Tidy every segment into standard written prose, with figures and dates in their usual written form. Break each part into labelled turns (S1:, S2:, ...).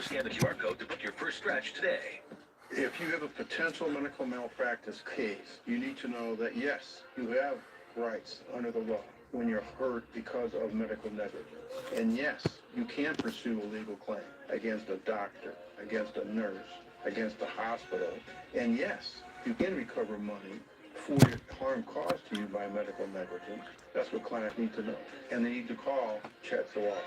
S1: or scan the QR code to book your first stretch today.
S2: If you have a potential medical malpractice case, you need to know that, yes, you have rights under the law when you're hurt because of medical negligence. And yes, you can pursue a legal claim against a doctor, against a nurse, against a hospital. And yes, you can recover money for harm caused to you by medical negligence. That's what clients need to know. And they need to call Chet Zawala.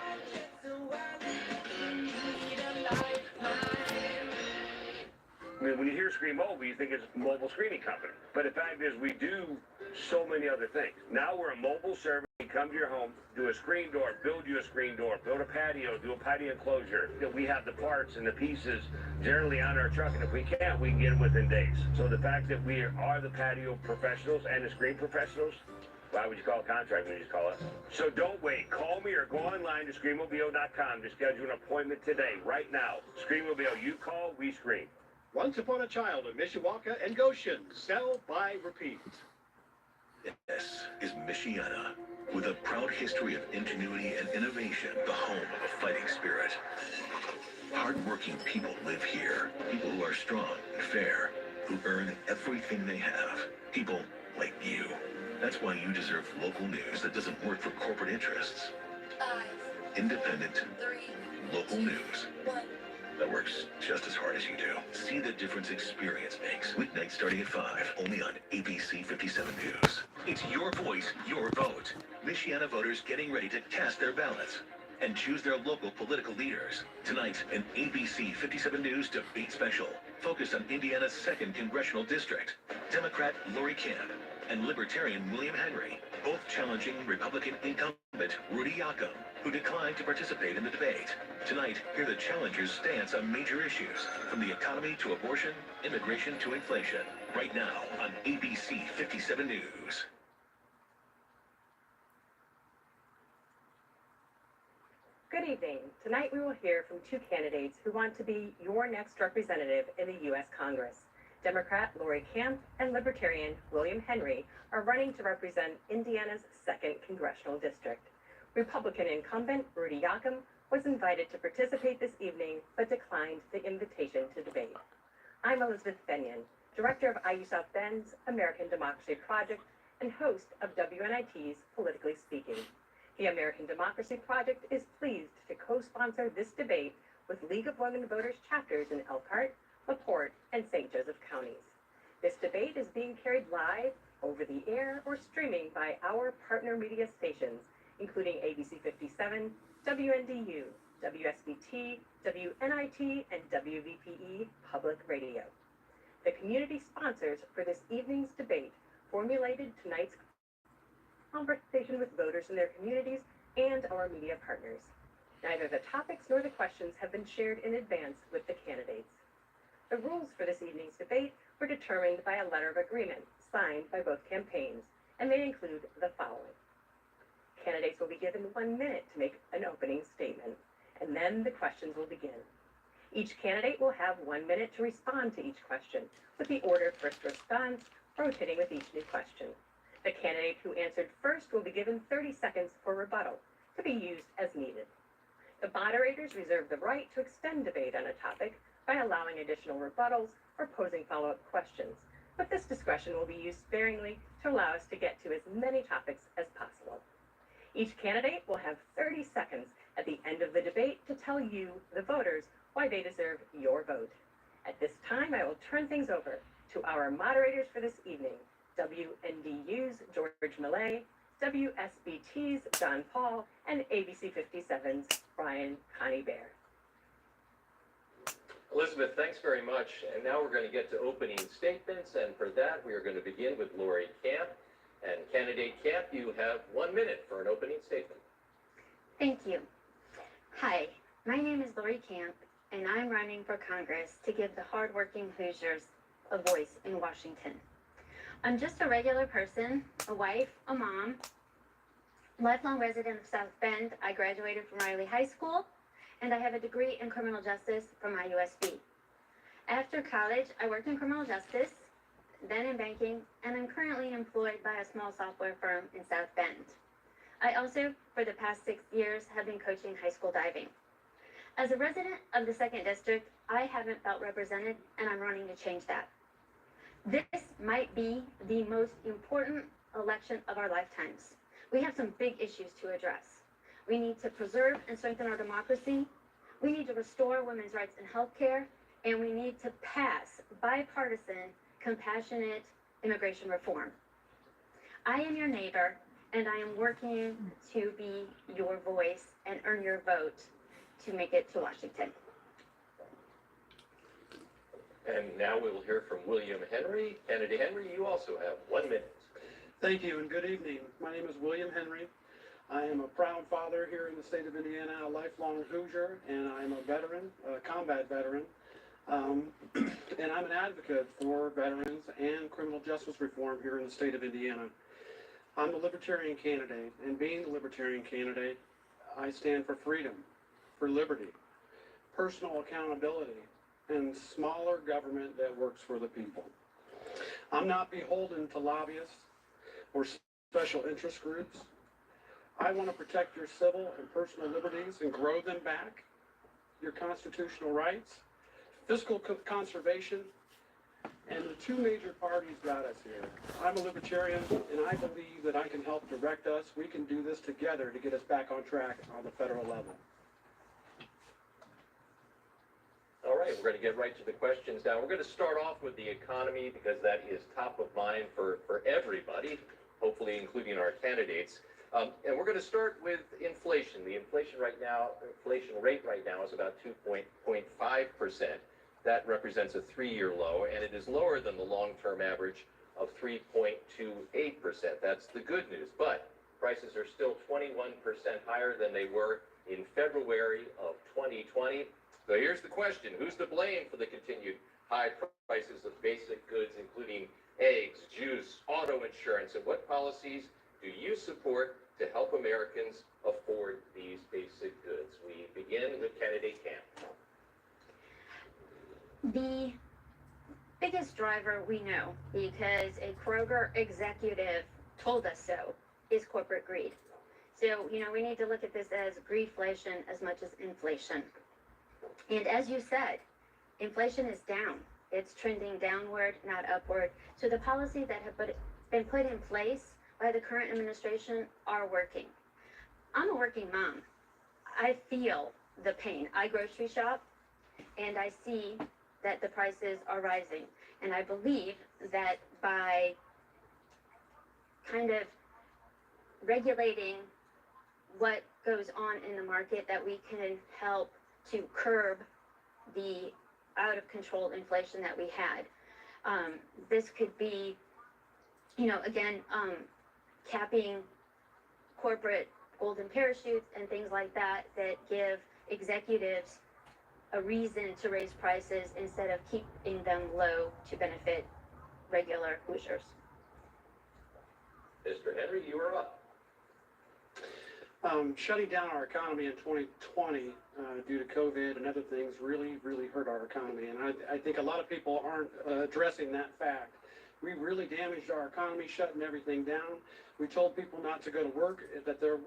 S3: I mean, when you hear Screen Mobile, you think it's a mobile screening company. But the fact is, we do so many other things. Now we're a mobile service. We come to your home, do a screen door, build you a screen door, build a patio, do a patio enclosure. We have the parts and the pieces generally on our truck, and if we can't, we can get them within days. So the fact that we are the patio professionals and the screen professionals, why would you call a contract when you just call us? So don't wait. Call me or go online to screenmobile.com to schedule an appointment today, right now. Screenmobile, you call, we screen.
S4: Once upon a child in Mishawaka and Goshen. Sell, buy, repeat.
S1: This is Michiana, with a proud history of ingenuity and innovation, the home of a fighting spirit. Hard-working people live here. People who are strong and fair, who earn everything they have. People like you. That's why you deserve local news that doesn't work for corporate interests.
S5: 5,
S1: Independent,
S5: 3,
S1: local
S5: 2,
S1: news
S5: 1.
S1: that works just as hard as you do. See the difference experience makes. Weeknights starting at 5, only on ABC 57 News. It's your voice, your vote. Michiana voters getting ready to cast their ballots and choose their local political leaders. Tonight, an ABC 57 News debate special focused on Indiana's 2nd Congressional District. Democrat Lori Camp and Libertarian William Henry, both challenging Republican incumbent Rudy Yakym, who declined to participate in the debate. Tonight, hear the challengers' stance on major issues, from the economy to abortion, immigration to inflation. Right now on ABC 57 News.
S6: Good evening. Tonight we will hear from two candidates who want to be your next representative in the U.S. Congress. Democrat Lori Camp and Libertarian William Henry are running to represent Indiana's 2nd Congressional District. Republican incumbent Rudy Yakym was invited to participate this evening, but declined the invitation to debate. I'm Elizabeth Benyon, Director of IU South Bend's American Democracy Project and host of WNIT's Politically Speaking. The American Democracy Project is pleased to co-sponsor this debate with League of Women Voters chapters in Elkhart, LaPorte, and St. Joseph counties. This debate is being carried live, over the air, or streaming by our partner media stations, including ABC 57, WNDU, WSBT, WNIT, and WVPE Public Radio. The community sponsors for this evening's debate formulated tonight's conversation with voters in their communities and our media partners. Neither the topics nor the questions have been shared in advance with the candidates. The rules for this evening's debate were determined by a letter of agreement signed by both campaigns, and they include the following. Candidates will be given 1 minute to make an opening statement, and then the questions will begin. Each candidate will have 1 minute to respond to each question, with the order of first response rotating with each new question. The candidate who answered first will be given 30 seconds for rebuttal, to be used as needed. The moderators reserve the right to extend debate on a topic by allowing additional rebuttals or posing follow-up questions, but this discretion will be used sparingly to allow us to get to as many topics as possible. Each candidate will have 30 seconds at the end of the debate to tell you, the voters, why they deserve your vote. At this time, I will turn things over to our moderators for this evening, WNDU's George Millay, WSBT's John Paul, and ABC 57's Brian Connie Bear.
S7: Elizabeth, thanks very much. And now we're going to get to opening statements, and for that we are going to begin with Lori Camp. And candidate Camp, you have 1 minute for an opening statement.
S5: Thank you. Hi, my name is Lori Camp, and I'm running for Congress to give the hardworking Hoosiers a voice in Washington. I'm just a regular person, a wife, a mom, lifelong resident of South Bend. I graduated from Riley High School, and I have a degree in criminal justice from IUSB. After college, I worked in criminal justice, then in banking, and I'm currently employed by a small software firm in South Bend. I also, for the past 6 years, have been coaching high school diving. As a resident of the 2nd District, I haven't felt represented, and I'm running to change that. This might be the most important election of our lifetimes. We have some big issues to address. We need to preserve and strengthen our democracy. We need to restore women's rights in healthcare, and we need to pass bipartisan, compassionate immigration reform. I am your neighbor, and I am working to be your voice and earn your vote to make it to Washington.
S7: And now we will hear from William Henry. Kennedy Henry, you also have 1 minute.
S8: Thank you and good evening. My name is William Henry. I am a proud father here in the state of Indiana, a lifelong Hoosier, and I am a veteran, a combat veteran. And I'm an advocate for veterans and criminal justice reform here in the state of Indiana. I'm the Libertarian candidate, and being the Libertarian candidate, I stand for freedom, for liberty, personal accountability, and smaller government that works for the people. I'm not beholden to lobbyists or special interest groups. I want to protect your civil and personal liberties and grow them back, your constitutional rights, fiscal conservation, and the two major parties got us here. I'm a Libertarian, and I believe that I can help direct us. We can do this together to get us back on track on the federal level.
S7: All right, we're going to get right to the questions now. We're going to start off with the economy because that is top of mind for everybody, hopefully including our candidates. And we're going to start with inflation. The inflation rate right now is about 2.5%. That represents a 3-year low, and it is lower than the long-term average of 3.28%. That's the good news. But prices are still 21% higher than they were in February of 2020. So here's the question. Who's to blame for the continued high prices of basic goods, including eggs, juice, auto insurance, and what policies do you support to help Americans afford these basic goods? We begin with candidate Camp.
S5: The biggest driver we know, because a Kroger executive told us so, is corporate greed. So, we need to look at this as greedflation as much as inflation. And as you said, inflation is down. It's trending downward, not upward. So the policies that have been put in place by the current administration are working. I'm a working mom. I feel the pain. I grocery shop, and I see that the prices are rising. And I believe that by kind of regulating what goes on in the market, that we can help to curb the out of control inflation that we had. This could be, again, capping corporate golden parachutes and things like that give executives a reason to raise prices instead of keeping them low to benefit regular Hoosiers.
S7: Mr. Henry, you are up.
S8: Shutting down our economy in 2020 due to COVID and other things really hurt our economy. And I think a lot of people aren't addressing that fact. We really damaged our economy, shutting everything down. We told people not to go to work, that their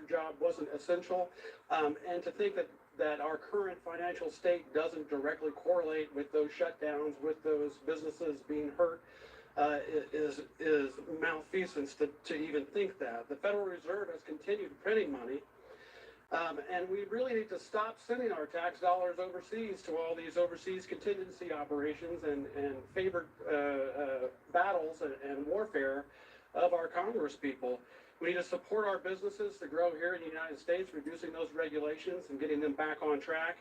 S8: job wasn't essential. And to think that our current financial state doesn't directly correlate with those shutdowns, with those businesses being hurt, is malfeasance to even think that. The Federal Reserve has continued printing money, and we really need to stop sending our tax dollars overseas to all these overseas contingency operations and favored battles and warfare of our Congress people. We need to support our businesses to grow here in the United States, reducing those regulations and getting them back on track.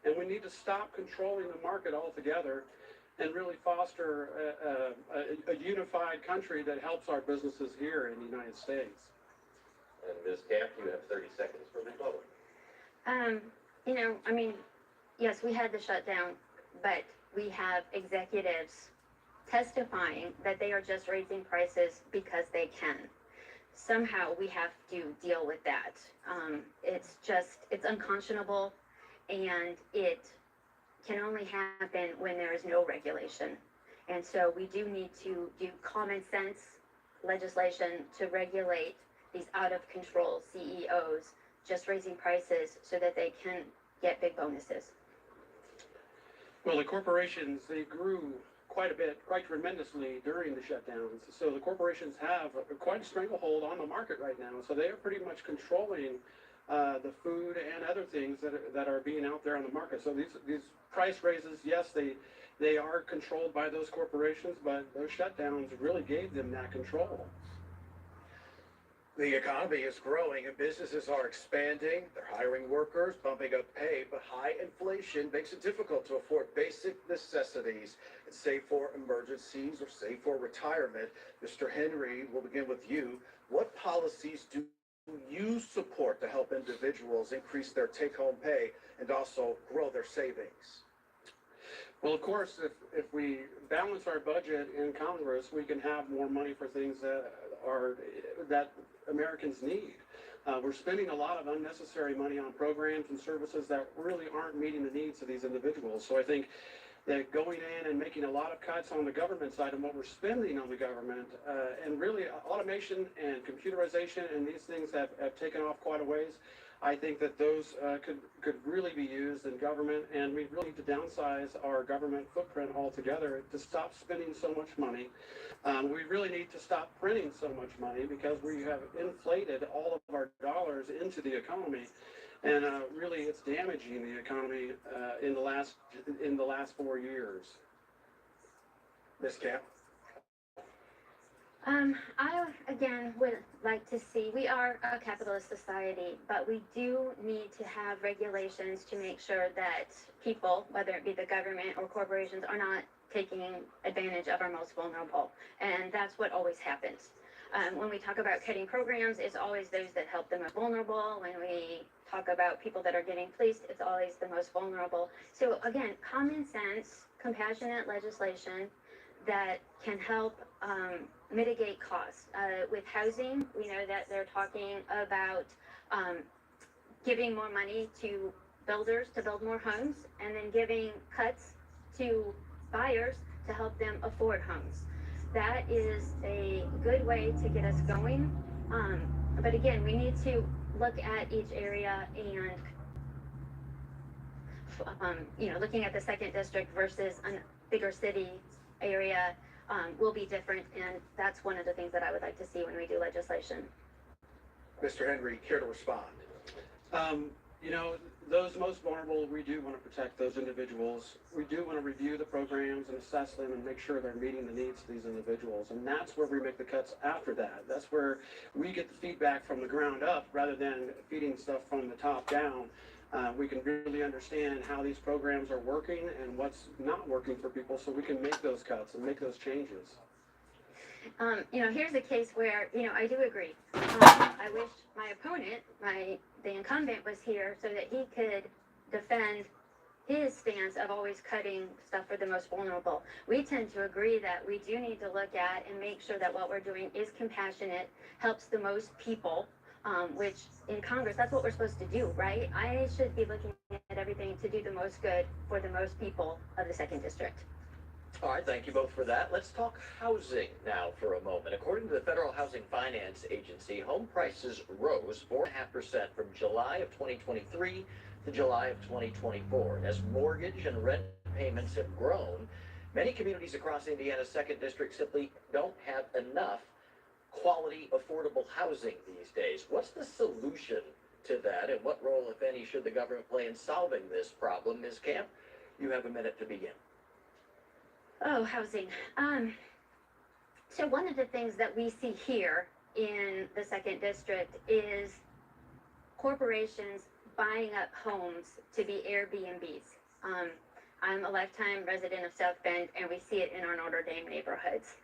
S8: And we need to stop controlling the market altogether and really foster a unified country that helps our businesses here in the United States.
S7: And Ms. Camp, you have 30 seconds for rebuttal.
S5: Yes, we had the shutdown, but we have executives testifying that they are just raising prices because they can. Somehow we have to deal with that. It's unconscionable, and it can only happen when there is no regulation. And so we do need to do common sense legislation to regulate these out of control CEOs just raising prices so that they can get big bonuses.
S8: Well, the corporations, they grew quite a bit, quite tremendously during the shutdowns. So the corporations have quite a stranglehold on the market right now. So they are pretty much controlling the food and other things that are being out there on the market. So these price raises, yes, they are controlled by those corporations, but those shutdowns really gave them that control.
S9: The economy is growing and businesses are expanding. They're hiring workers, bumping up pay, but high inflation makes it difficult to afford basic necessities and save for emergencies or save for retirement. Mr. Henry, we'll begin with you. What policies do you support to help individuals increase their take-home pay and also grow their savings?
S8: Well, of course, if we balance our budget in Congress, we can have more money for things that Americans need. We're spending a lot of unnecessary money on programs and services that really aren't meeting the needs of these individuals. So I think that going in and making a lot of cuts on the government side and what we're spending on the government, and really automation and computerization and these things have taken off quite a ways. I think that those could really be used in government, and we really need to downsize our government footprint altogether to stop spending so much money. We really need to stop printing so much money because we have inflated all of our dollars into the economy, and really it's damaging the economy in the last 4 years.
S9: Ms. Camp?
S5: I, again, would like to see, we are a capitalist society, but we do need to have regulations to make sure that people, whether it be the government or corporations, are not taking advantage of our most vulnerable. And that's what always happens. When we talk about cutting programs, it's always those that help the most vulnerable. When we talk about people that are getting fleeced, it's always the most vulnerable. So again, common sense, compassionate legislation that can help mitigate costs. With housing, we know that they're talking about giving more money to builders to build more homes, and then giving cuts to buyers to help them afford homes. That is a good way to get us going. But again, we need to look at each area and looking at the second district versus a bigger city area will be different, and that's one of the things that I would like to see when we do legislation.
S9: Mr. Henry, care to respond?
S8: Those most vulnerable, we do want to protect those individuals. We do want to review the programs and assess them and make sure they're meeting the needs of these individuals. And that's where we make the cuts after that. That's where we get the feedback from the ground up rather than feeding stuff from the top down. We can really understand how these programs are working and what's not working for people, so we can make those cuts and make those changes.
S5: Here's a case where, I do agree. I wish my opponent, the incumbent, was here so that he could defend his stance of always cutting stuff for the most vulnerable. We tend to agree that we do need to look at and make sure that what we're doing is compassionate, helps the most people, which in Congress, that's what we're supposed to do, right? I should be looking at everything to do the most good for the most people of the second district.
S7: All right, thank you both for that. Let's talk housing now for a moment. According to the Federal Housing Finance Agency, home prices rose 4.5% from July of 2023 to July of 2024. As mortgage and rent payments have grown, many communities across Indiana's second district simply don't have enough quality, affordable housing these days. What's the solution to that, and what role, if any, should the government play in solving this problem? Ms. Camp, you have a minute to begin.
S5: Oh, housing. So one of the things that we see here in the second district is corporations buying up homes to be Airbnbs. I'm a lifetime resident of South Bend, and we see it in our Notre Dame neighborhoods.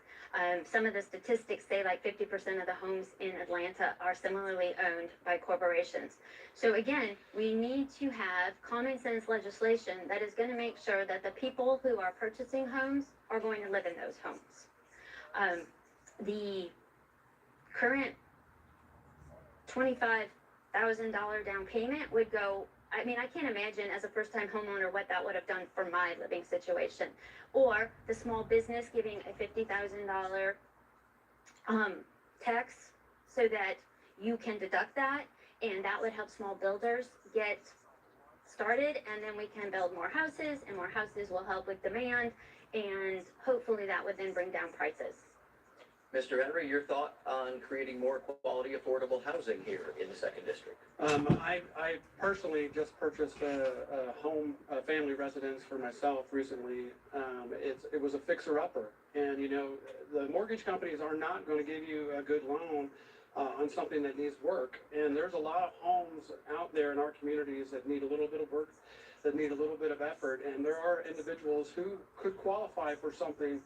S5: Some of the statistics say like 50% of the homes in Atlanta are similarly owned by corporations. So again, we need to have common sense legislation that is going to make sure that the people who are purchasing homes are going to live in those homes. The current $25,000 down payment would go, I can't imagine as a first-time homeowner what that would have done for my living situation. Or the small business giving a $50,000 tax so that you can deduct that, and that would help small builders get started, and then we can build more houses, and more houses will help with demand, and hopefully that would then bring down prices.
S10: Mr. Henry, your thought on creating more quality, affordable housing here in the second district?
S8: I personally just purchased a home, a family residence for myself recently. It was a fixer-upper, and you know, the mortgage companies are not going to give you a good loan on something that needs work. And there's a lot of homes out there in our communities that need a little bit of work, that need a little bit of effort, and there are individuals who could qualify for something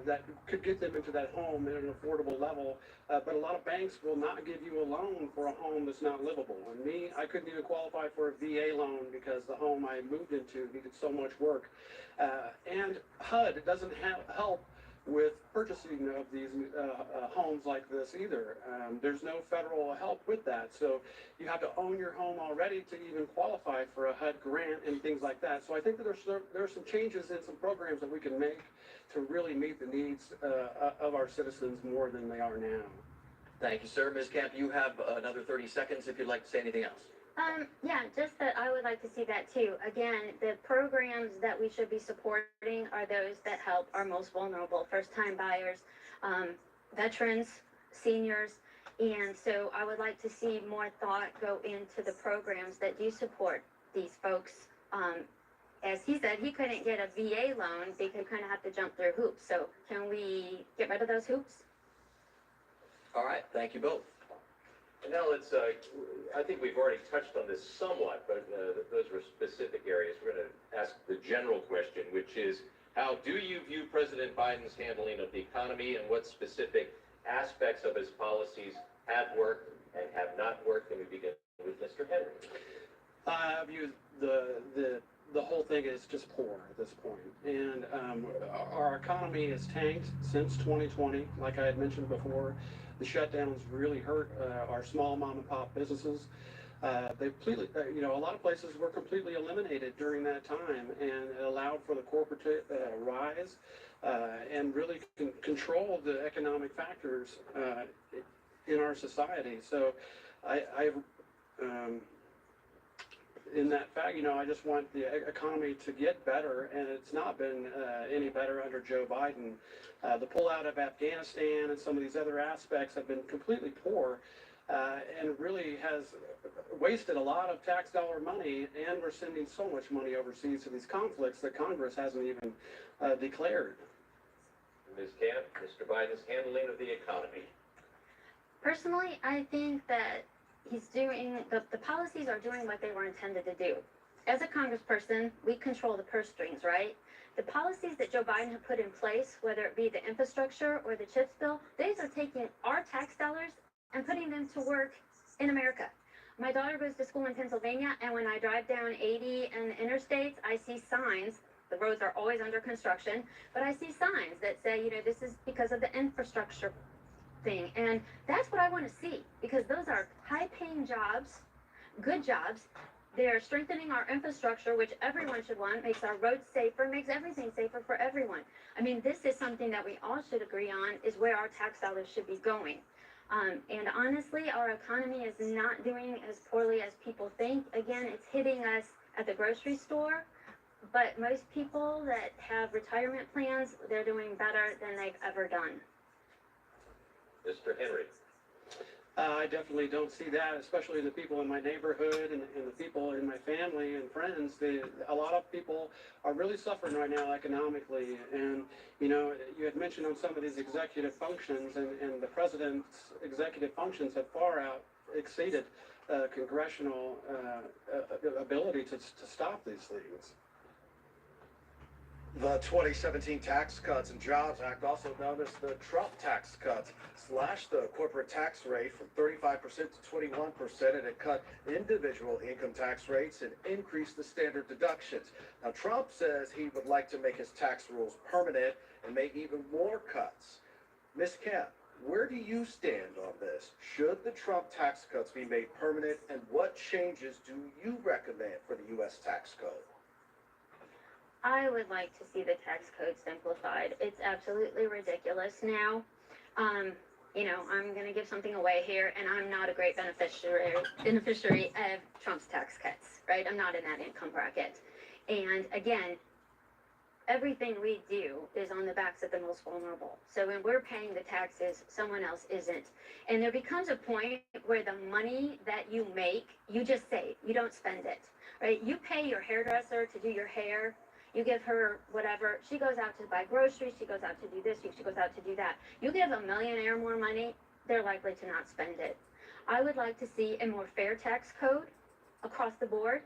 S8: that could get them into that home at an affordable level, but a lot of banks will not give you a loan for a home that's not livable. And me, I couldn't even qualify for a VA loan because the home I moved into needed so much work. And HUD doesn't help with purchasing of these homes like this either. There's no federal help with that, so you have to own your home already to even qualify for a HUD grant and things like that. So I think that there's some changes in some programs that we can make to really meet the needs of our citizens more than they are now.
S10: Thank you, sir. Ms. Camp, you have another 30 seconds if you'd like to say anything else.
S5: Yeah, just that I would like to see that too. Again, the programs that we should be supporting are those that help our most vulnerable, first-time buyers, veterans, seniors, and so I would like to see more thought go into the programs that do support these folks. As he said, he couldn't get a VA loan because he kind of have to jump through hoops. So can we get rid of those hoops?
S10: All right, thank you both.
S7: And now let's, I think we've already touched on this somewhat, but those were specific areas. We're going to ask the general question, which is, how do you view President Biden's handling of the economy, and what specific aspects of his policies have worked and have not worked? And we begin with Mr. Henry.
S8: I view the whole thing is just poor at this point. And our economy has tanked since 2020. Like I had mentioned before, the shutdowns really hurt our small mom and pop businesses. They completely, you know, a lot of places were completely eliminated during that time, and it allowed for the corporate rise and really control the economic factors in our society. So in that fact, you know, I just want the economy to get better, and it's not been any better under Joe Biden. The pullout of Afghanistan and some of these other aspects have been completely poor, and really has wasted a lot of tax dollar money, and we're sending so much money overseas to these conflicts that Congress hasn't even declared.
S7: Ms. Camp, Mr. Biden's handling of the economy.
S5: Personally, I think that he's doing, the policies are doing what they were intended to do. As a congressperson, we control the purse strings, right? The policies that Joe Biden had put in place, whether it be the infrastructure or the CHIPS bill, these are taking our tax dollars and putting them to work in America. My daughter goes to school in Pennsylvania, and when I drive down 80 and interstates, I see signs. The roads are always under construction, but I see signs that say, you know, this is because of the infrastructure thing. And that's what I want to see, because those are high-paying jobs, good jobs. They're strengthening our infrastructure, which everyone should want, makes our roads safer, makes everything safer for everyone. I mean, this is something that we all should agree on, is where our tax dollars should be going. And honestly, our economy is not doing as poorly as people think. Again, it's hitting us at the grocery store, but most people that have retirement plans, they're doing better than they've ever done.
S7: Mr. Henry.
S8: I definitely don't see that, especially the people in my neighborhood and the people in my family and friends. A lot of people are really suffering right now economically. And, you know, you had mentioned on some of these executive functions, and the president's executive functions have far out exceeded congressional ability to stop these things.
S9: The 2017 Tax Cuts and Jobs Act, also known as the Trump tax cuts, slashed the corporate tax rate from 35% to 21%, and it cut individual income tax rates and increased the standard deductions. Now, Trump says he would like to make his tax rules permanent and make even more cuts. Ms. Kemp, where do you stand on this? Should the Trump tax cuts be made permanent, and what changes do you recommend for the U.S. tax code?
S5: I would like to see the tax code simplified. It's absolutely ridiculous now. you know, I'm going to give something away here, and I'm not a great beneficiary of Trump's tax cuts, right? I'm not in that income bracket. And again, everything we do is on the backs of the most vulnerable. So when we're paying the taxes, someone else isn't. And there becomes a point where the money that you make, you just save, you don't spend it, right? You pay your hairdresser to do your hair, you give her whatever, she goes out to buy groceries, she goes out to do this, she goes out to do that. You give a millionaire more money, they're likely to not spend it. I would like to see a more fair tax code across the board,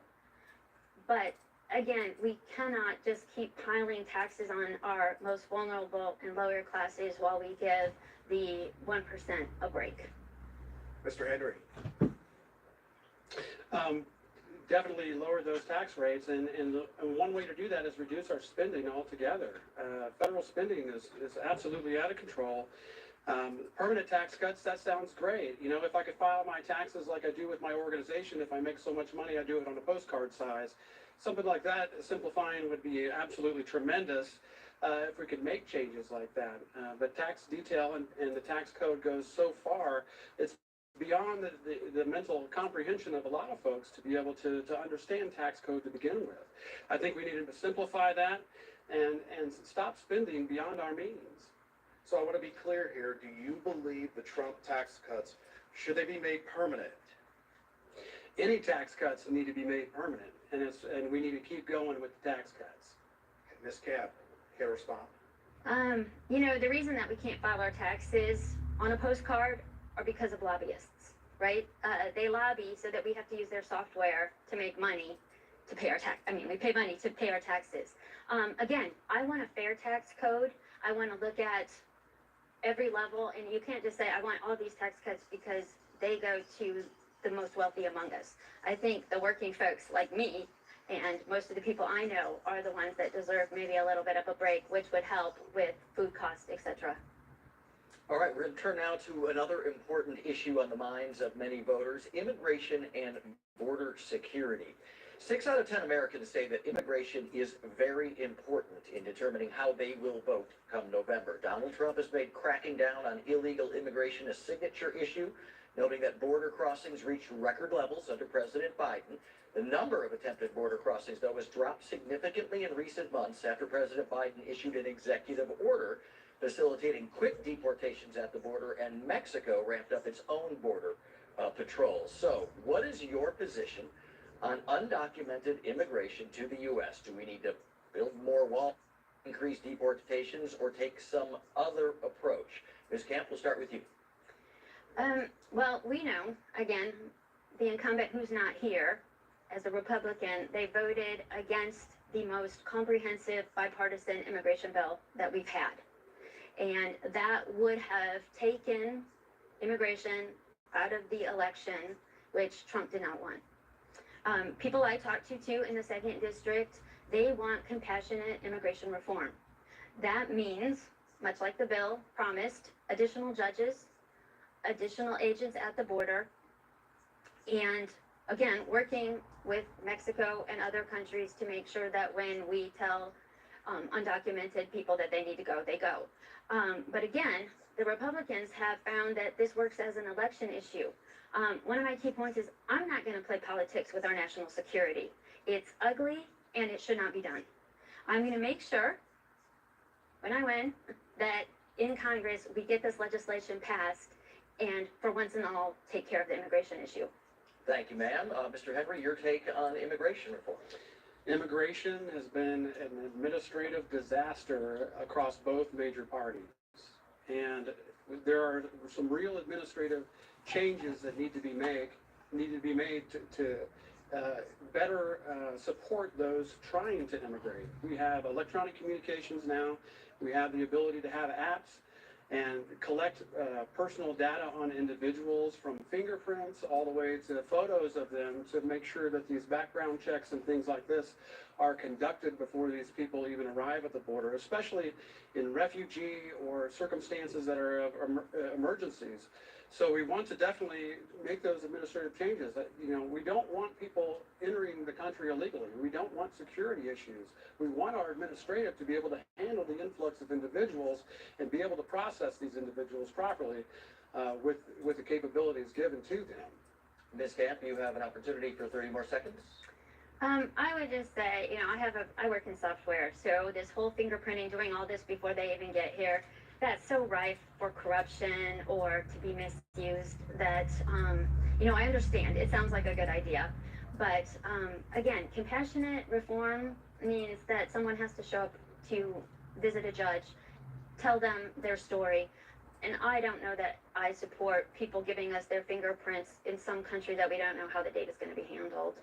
S5: but again, we cannot just keep piling taxes on our most vulnerable and lower classes while we give the 1% a break.
S9: Mr. Henry.
S8: Definitely lower those tax rates, and one way to do that is reduce our spending altogether. Federal spending is absolutely out of control. Permanent tax cuts, that sounds great. You know, if I could file my taxes like I do with my organization, if I make so much money, I do it on a postcard size. Something like that, simplifying would be absolutely tremendous if we could make changes like that. But tax detail and the tax code goes so far, it's beyond the mental comprehension of a lot of folks to be able to understand tax code to begin with. I think we need to simplify that and stop spending beyond our means.
S9: So I want to be clear here. Do you believe the Trump tax cuts, should they be made permanent?
S8: Any tax cuts need to be made permanent, and we need to keep going with the tax cuts.
S9: Ms. Camp, care to respond?
S5: You know, the reason that we can't file our taxes on a postcard are because of lobbyists, right? They lobby so that we have to use their software to make money to pay our tax. I mean, we pay money to pay our taxes. Again, I want a fair tax code. I want to look at every level, and you can't just say, I want all these tax cuts because they go to the most wealthy among us. I think the working folks like me and most of the people I know are the ones that deserve maybe a little bit of a break, which would help with food costs, etc.
S10: All right, we're going to turn now to another important issue on the minds of many voters, immigration and border security. 6 out of 10 Americans say that immigration is very important in determining how they will vote come November. Donald Trump has made cracking down on illegal immigration a signature issue, noting that border crossings reached record levels under President Biden. The number of attempted border crossings, though, has dropped significantly in recent months after President Biden issued an executive order facilitating quick deportations at the border, and Mexico ramped up its own border patrols. So, what is your position on undocumented immigration to the U.S.? Do we need to build more walls, increase deportations, or take some other approach? Ms. Camp, we'll start with you.
S5: Well, we know, again, the incumbent who's not here, as a Republican, they voted against the most comprehensive bipartisan immigration bill that we've had. And that would have taken immigration out of the election, which Trump did not want. People I talked to, too, in the 2nd District, they want compassionate immigration reform. That means, much like the bill promised, additional judges, additional agents at the border, and again, working with Mexico and other countries to make sure that when we tell undocumented people that they need to go, they go. But again, the Republicans have found that this works as an election issue. One of my key points is I'm not going to play politics with our national security. It's ugly and it should not be done. I'm going to make sure, when I win, that in Congress we get this legislation passed and for once and all take care of the immigration issue.
S10: Thank you, ma'am. Mr. Henry, your take on immigration reform.
S8: Immigration has been an administrative disaster across both major parties. And there are some real administrative changes that need to be made to better support those trying to immigrate. We have electronic communications now. We have the ability to have apps and collect personal data on individuals, from fingerprints all the way to photos of them, to make sure that these background checks and things like this are conducted before these people even arrive at the border, especially in refugee or circumstances that are of emergencies. So we want to definitely make those administrative changes. You know, we don't want people entering the country illegally. We don't want security issues. We want our administrative to be able to handle the influx of individuals and be able to process these individuals properly with the capabilities given to them.
S10: Ms. Camp, you have an opportunity for 30 more seconds.
S5: I would just say, you know, I work in software, so this whole fingerprinting, doing all this before they even get here, that's so rife for corruption or to be misused that, you know, I understand. It sounds like a good idea. But again, compassionate reform means that someone has to show up to visit a judge, tell them their story. And I don't know that I support people giving us their fingerprints in some country that we don't know how the data is going to be handled.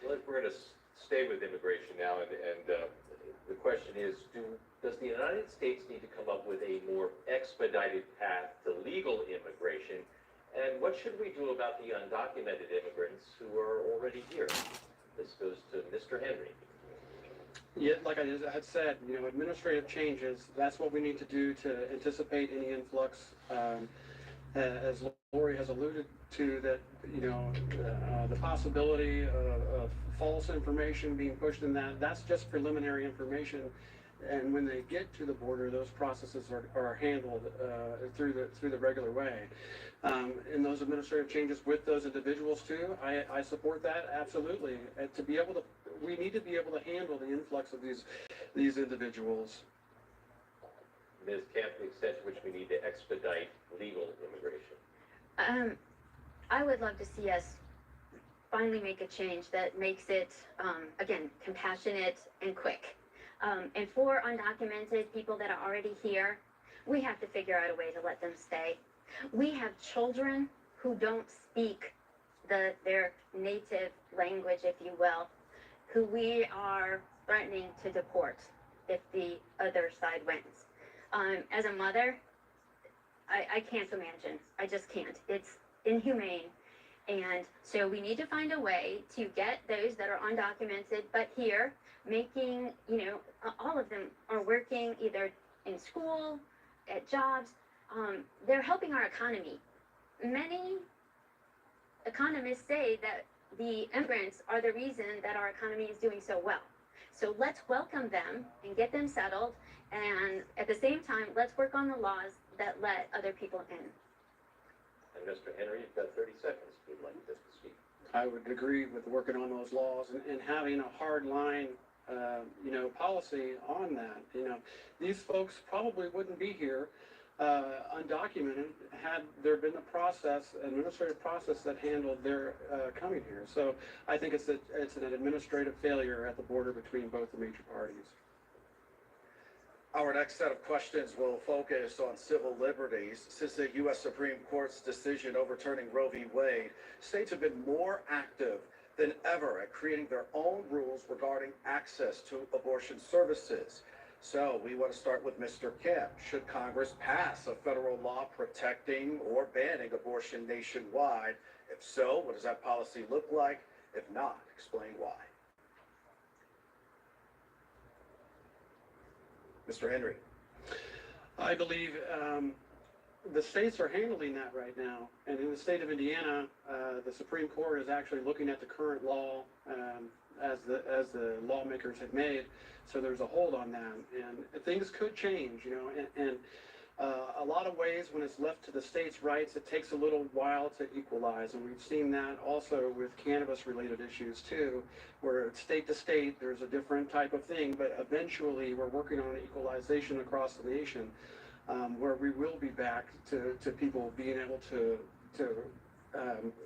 S7: Well, we're going to stay with immigration now, and the question is, does the United States need to come up with a more expedited path to legal immigration? And what should we do about the undocumented immigrants who are already here? This goes to Mr. Henry.
S8: Yeah, like I had said, you know, administrative changes, that's what we need to do to anticipate any influx. As Lori has alluded to, that, you know, the possibility of false information being pushed in that's just preliminary information. And when they get to the border, those processes are handled through the regular way. And those administrative changes with those individuals too, I support that absolutely. To be able to, we need to be able to handle the influx of these individuals.
S7: Ms. Camp, the extent to which we need to expedite legal immigration.
S5: I would love to see us finally make a change that makes it, again, compassionate and quick. And for undocumented people that are already here, we have to figure out a way to let them stay. We have children who don't speak their native language, if you will, who we are threatening to deport if the other side wins. As a mother, I can't imagine. I just can't. It's inhumane. And so we need to find a way to get those that are undocumented but here, making, you know, all of them are working either in school, at jobs. They're helping our economy. Many economists say that the immigrants are the reason that our economy is doing so well. So let's welcome them and get them settled. And at the same time, let's work on the laws that let other people in.
S7: And Mr. Henry, you've got 30 seconds if you'd like to speak.
S8: I would agree with working on those laws and having a hard line, you know, policy on that. You know, these folks probably wouldn't be here undocumented had there been a process, administrative process that handled their coming here. So I think it's an administrative failure at the border between both the major parties.
S9: Our next set of questions will focus on civil liberties. Since the U.S. Supreme Court's decision overturning Roe v. Wade, states have been more active than ever at creating their own rules regarding access to abortion services. So we want to start with Mr. Kemp. Should Congress pass a federal law protecting or banning abortion nationwide? If so, what does that policy look like? If not, explain why. Mr. Henry.
S8: I believe the states are handling that right now. And in the state of Indiana, the Supreme Court is actually looking at the current law as the lawmakers have made. So there's a hold on that. And things could change, you know, and a lot of ways when it's left to the states' rights, it takes a little while to equalize. And we've seen that also with cannabis-related issues too, where it's state to state, there's a different type of thing, but eventually we're working on equalization across the nation, where we will be back to people being able to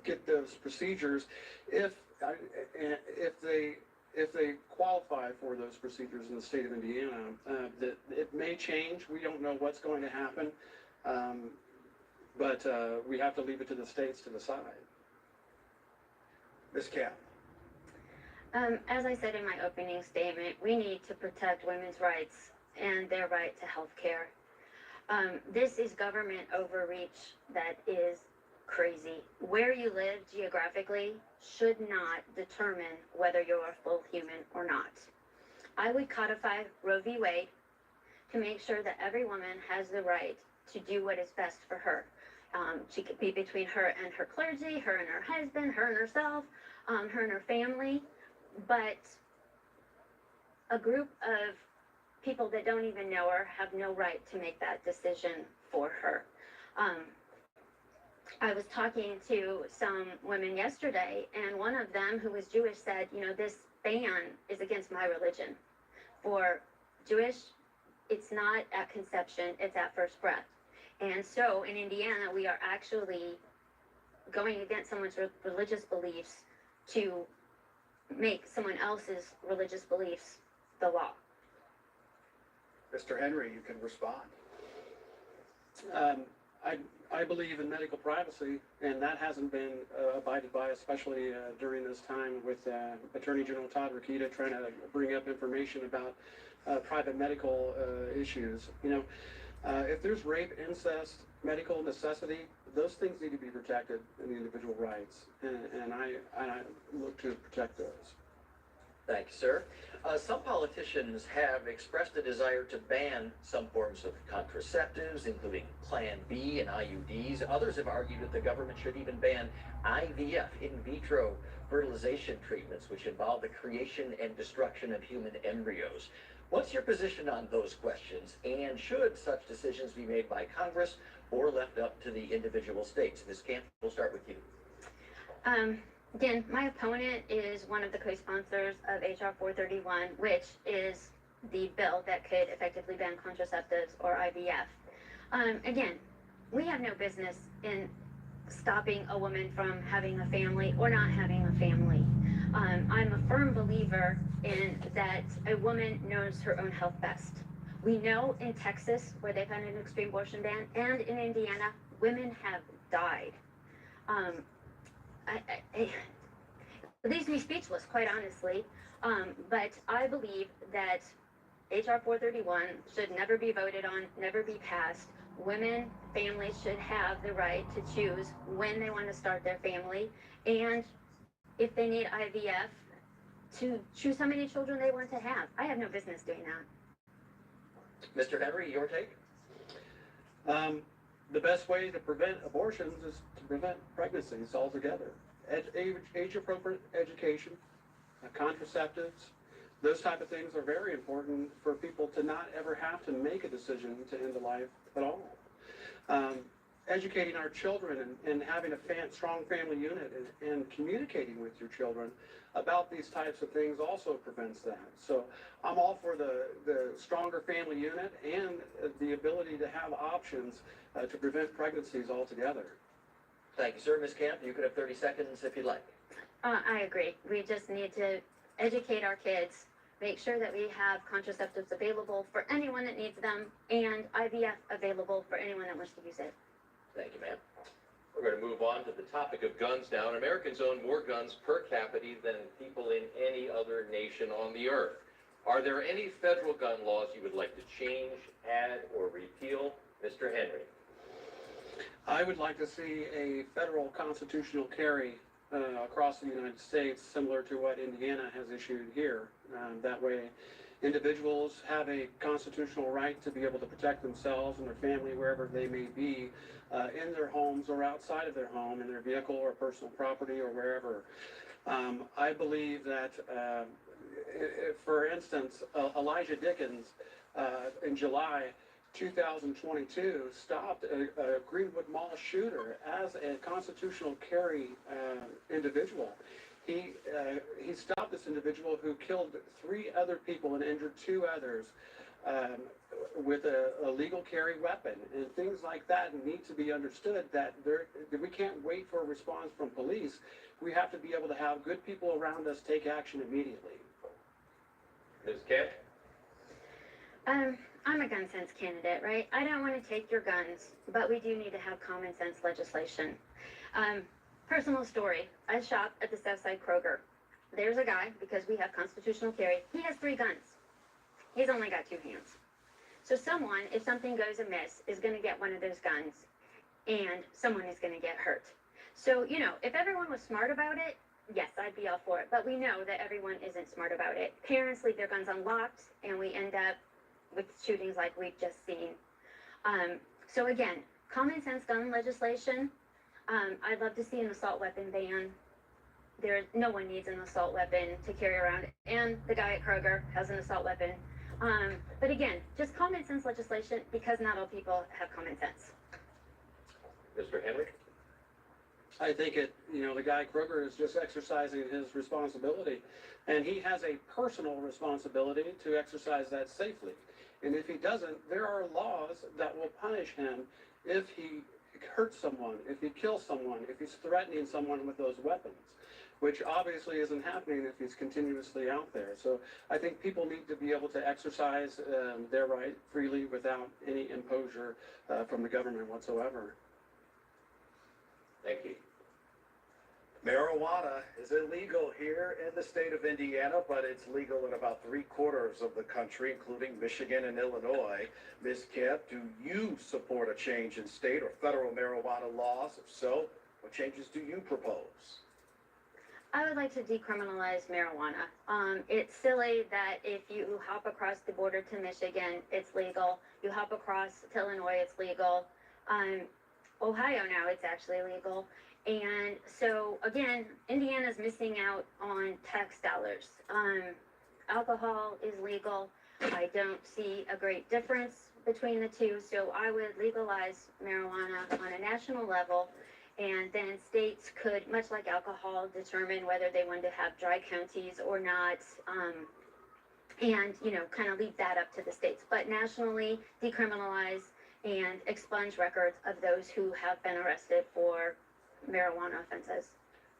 S8: get those procedures if they qualify for those procedures in the state of Indiana. That it may change. We don't know what's going to happen, but we have to leave it to the states to decide.
S9: Ms. Camp.
S5: As I said in my opening statement, we need to protect women's rights and their right to health care. This is government overreach that is crazy. Where you live geographically should not determine whether you're a full human or not. I would codify Roe v. Wade to make sure that every woman has the right to do what is best for her. She could be between her and her clergy, her and her husband, her and herself, her and her family. But a group of people that don't even know her have no right to make that decision for her. I was talking to some women yesterday, and one of them who was Jewish said, you know, this ban is against my religion. For Jewish, it's not at conception, it's at first breath. And so in Indiana, we are actually going against someone's religious beliefs to make someone else's religious beliefs the law.
S9: Mr. Henry, you can respond.
S8: I believe in medical privacy, and that hasn't been abided by, especially during this time with Attorney General Todd Rokita trying to bring up information about private medical issues. You know, if there's rape, incest, medical necessity, those things need to be protected in the individual rights, and I look to protect those.
S10: Thank you, sir. Some politicians have expressed a desire to ban some forms of contraceptives, including Plan B and IUDs. Others have argued that the government should even ban IVF, in vitro fertilization treatments, which involve the creation and destruction of human embryos. What's your position on those questions? And should such decisions be made by Congress or left up to the individual states? Ms. Camp, we'll start with you.
S5: Again, my opponent is one of the co-sponsors of H.R. 431, which is the bill that could effectively ban contraceptives or IVF. Again, we have no business in stopping a woman from having a family or not having a family. I'm a firm believer in that a woman knows her own health best. We know in Texas, where they've had an extreme abortion ban, and in Indiana, women have died. It leaves me speechless, quite honestly. But I believe that H.R. 431 should never be voted on, never be passed. Women, families should have the right to choose when they want to start their family, and if they need IVF, to choose how many children they want to have. I have no business doing that.
S10: Mr. Henry, your take?
S8: The best way to prevent abortions is to prevent pregnancies altogether. Age-appropriate education, contraceptives, those type of things are very important for people to not ever have to make a decision to end a life at all. Educating our children and having a strong family unit and communicating with your children about these types of things also prevents that. So I'm all for the stronger family unit and the ability to have options to prevent pregnancies altogether.
S10: Thank you, sir. Ms. Camp, you could have 30 seconds if you'd like.
S5: I agree. We just need to educate our kids, make sure that we have contraceptives available for anyone that needs them, and IVF available for anyone that wants to use it.
S7: Thank you, ma'am. We're going to move on to the topic of guns now. Americans own more guns per capita than people in any other nation on the earth. Are there any federal gun laws you would like to change, add, or repeal? Mr. Henry.
S8: I would like to see a federal constitutional carry across the United States, similar to what Indiana has issued here. That way, individuals have a constitutional right to be able to protect themselves and their family wherever they may be, in their homes or outside of their home, in their vehicle or personal property or wherever. I believe that, for instance, Elijah Dickens, in July 2022, stopped a Greenwood Mall shooter as a constitutional carry individual. He stopped this individual who killed 3 other people and injured 2 others with a legal carry weapon. And things like that need to be understood, that we can't wait for a response from police. We have to be able to have good people around us take action immediately.
S7: Ms. Camp?
S5: I'm a gun sense candidate, right? I don't want to take your guns, but we do need to have common sense legislation. Personal story, I shop at the Southside Kroger. There's a guy, because we have constitutional carry, he has 3 guns. He's only got 2 hands. So someone, if something goes amiss, is going to get one of those guns, and someone is going to get hurt. So, you know, if everyone was smart about it, yes, I'd be all for it. But we know that everyone isn't smart about it. Parents leave their guns unlocked, and we end up with shootings like we've just seen. So again, common sense gun legislation. I'd love to see an assault weapon ban. No one needs an assault weapon to carry around, and the guy at Kroger has an assault weapon. But again, just common sense legislation, because not all people have common sense.
S7: Mr. Henry?
S8: I think the guy Kroger is just exercising his responsibility, and he has a personal responsibility to exercise that safely. And if he doesn't, there are laws that will punish him if he hurts someone, if he kills someone, if he's threatening someone with those weapons, which obviously isn't happening if he's continuously out there. So I think people need to be able to exercise their right freely without any imposure from the government whatsoever.
S7: Thank you.
S9: Marijuana is illegal here in the state of Indiana, but it's legal in about 3/4 of the country, including Michigan and Illinois. Ms. Kemp, do you support a change in state or federal marijuana laws? If so, what changes do you propose?
S5: I would like to decriminalize marijuana. It's silly that if you hop across the border to Michigan, it's legal. You hop across to Illinois, it's legal. Ohio now, it's actually legal. And so, again, Indiana's missing out on tax dollars. Alcohol is legal. I don't see a great difference between the two, so I would legalize marijuana on a national level, and then states could, much like alcohol, determine whether they wanted to have dry counties or not, and, kind of leave that up to the states. But nationally, decriminalize and expunge records of those who have been arrested for marijuana offenses.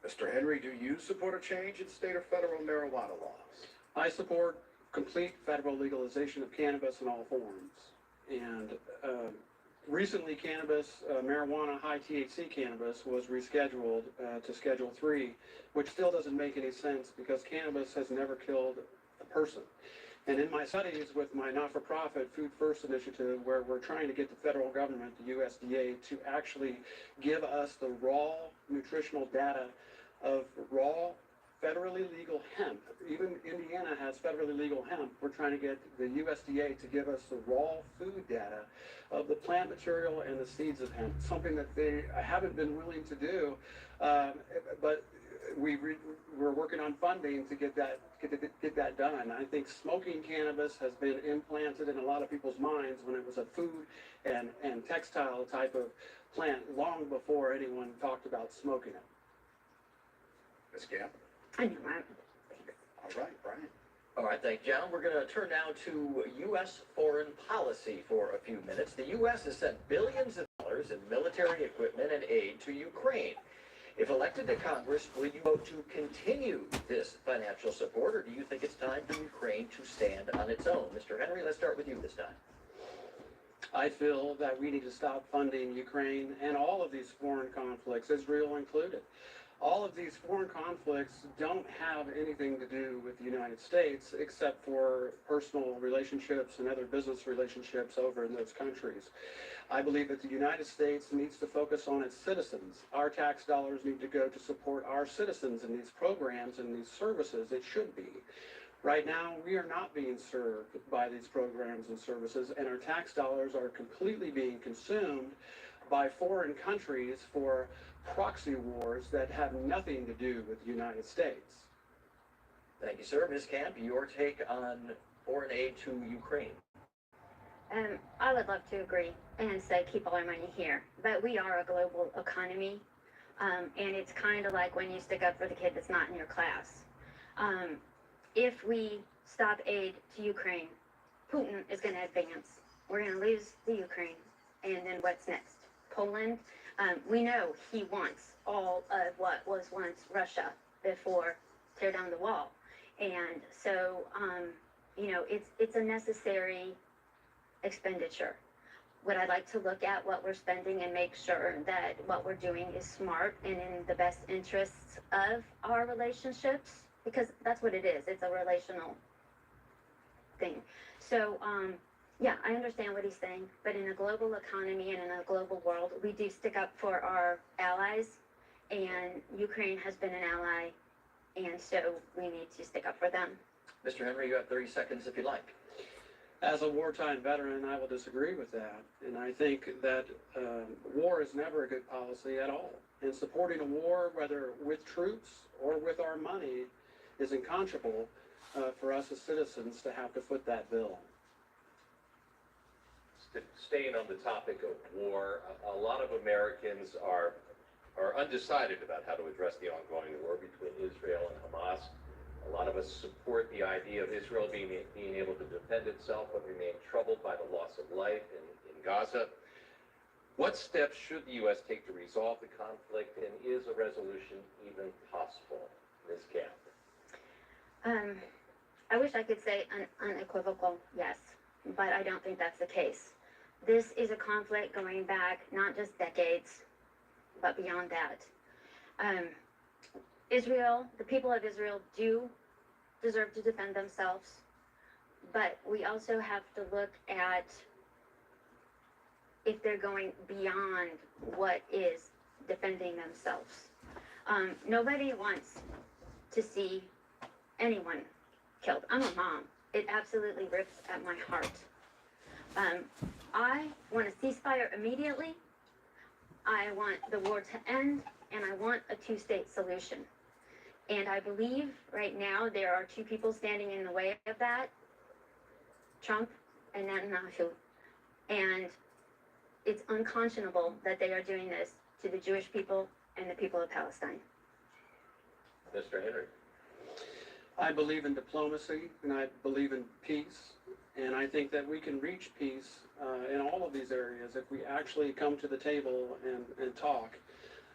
S9: Mr. Henry, do you support a change in state or federal marijuana laws?
S8: I support complete federal legalization of cannabis in all forms. And recently, marijuana, high THC cannabis was rescheduled to Schedule 3, which still doesn't make any sense because cannabis has never killed a person. And in my studies with my not-for-profit Food First initiative, where we're trying to get the federal government, the USDA, to actually give us the raw nutritional data of raw federally legal hemp. Even Indiana has federally legal hemp. We're trying to get the USDA to give us the raw food data of the plant material and the seeds of hemp, something that they haven't been willing to do, but we're working on funding to get that done. I think smoking cannabis has been implanted in a lot of people's minds when it was a food and textile type of plant long before anyone talked about smoking it.
S9: Ms. Kemp?
S5: I know, right?
S9: All right, Brian.
S10: All right, thank you, John. We're going to turn now to U.S. foreign policy for a few minutes. The U.S. has sent billions of dollars in military equipment and aid to Ukraine. If elected to Congress, will you vote to continue this financial support, or do you think it's time for Ukraine to stand on its own? Mr. Henry, let's start with you this time.
S8: I feel that we need to stop funding Ukraine and all of these foreign conflicts, Israel included. All of these foreign conflicts don't have anything to do with the United States except for personal relationships and other business relationships over in those countries. I believe that the United States needs to focus on its citizens. Our tax dollars need to go to support our citizens in these programs and these services. It should be. Right now, we are not being served by these programs and services, and our tax dollars are completely being consumed by foreign countries for proxy wars that have nothing to do with the United States.
S10: Thank you, sir. Ms. Camp, your take on foreign aid to Ukraine.
S5: I would love to agree and say keep all our money here, but we are a global economy, and it's kind of like when you stick up for the kid that's not in your class. If we stop aid to Ukraine, Putin is going to advance. We're going to lose the Ukraine, and then what's next? Poland? We know he wants all of what was once Russia before tear down the wall. And so, it's a necessary expenditure. Would I like to look at what we're spending and make sure that what we're doing is smart and in the best interests of our relationships? Because that's what it is. It's a relational thing. So, yeah, I understand what he's saying, but in a global economy and in a global world, we do stick up for our allies, and Ukraine has been an ally, and so we need to stick up for them.
S10: Mr. Henry, you have 30 seconds if you'd like.
S8: As a wartime veteran, I will disagree with that. And I think that war is never a good policy at all. And supporting a war, whether with troops or with our money, is unconscionable for us as citizens to have to foot that bill.
S7: Staying on the topic of war, a lot of Americans are undecided about how to address the ongoing war between Israel and Hamas. A lot of us support the idea of Israel being able to defend itself, but remain troubled by the loss of life in Gaza. What steps should the U.S. take to resolve the conflict, and is a resolution even possible? Ms. Camp.
S5: I wish I could say an unequivocal yes, but I don't think that's the case. This is a conflict going back not just decades, but beyond that. Israel, the people of Israel do deserve to defend themselves, but we also have to look at if they're going beyond what is defending themselves. Nobody wants to see anyone killed. I'm a mom. It absolutely rips at my heart. I want a ceasefire immediately. I want the war to end, and I want a two-state solution. And I believe right now there are two people standing in the way of that, Trump and Netanyahu. And it's unconscionable that they are doing this to the Jewish people and the people of Palestine.
S7: Mr. Henry.
S8: I believe in diplomacy, and I believe in peace. And I think that we can reach peace in all of these areas if we actually come to the table and talk.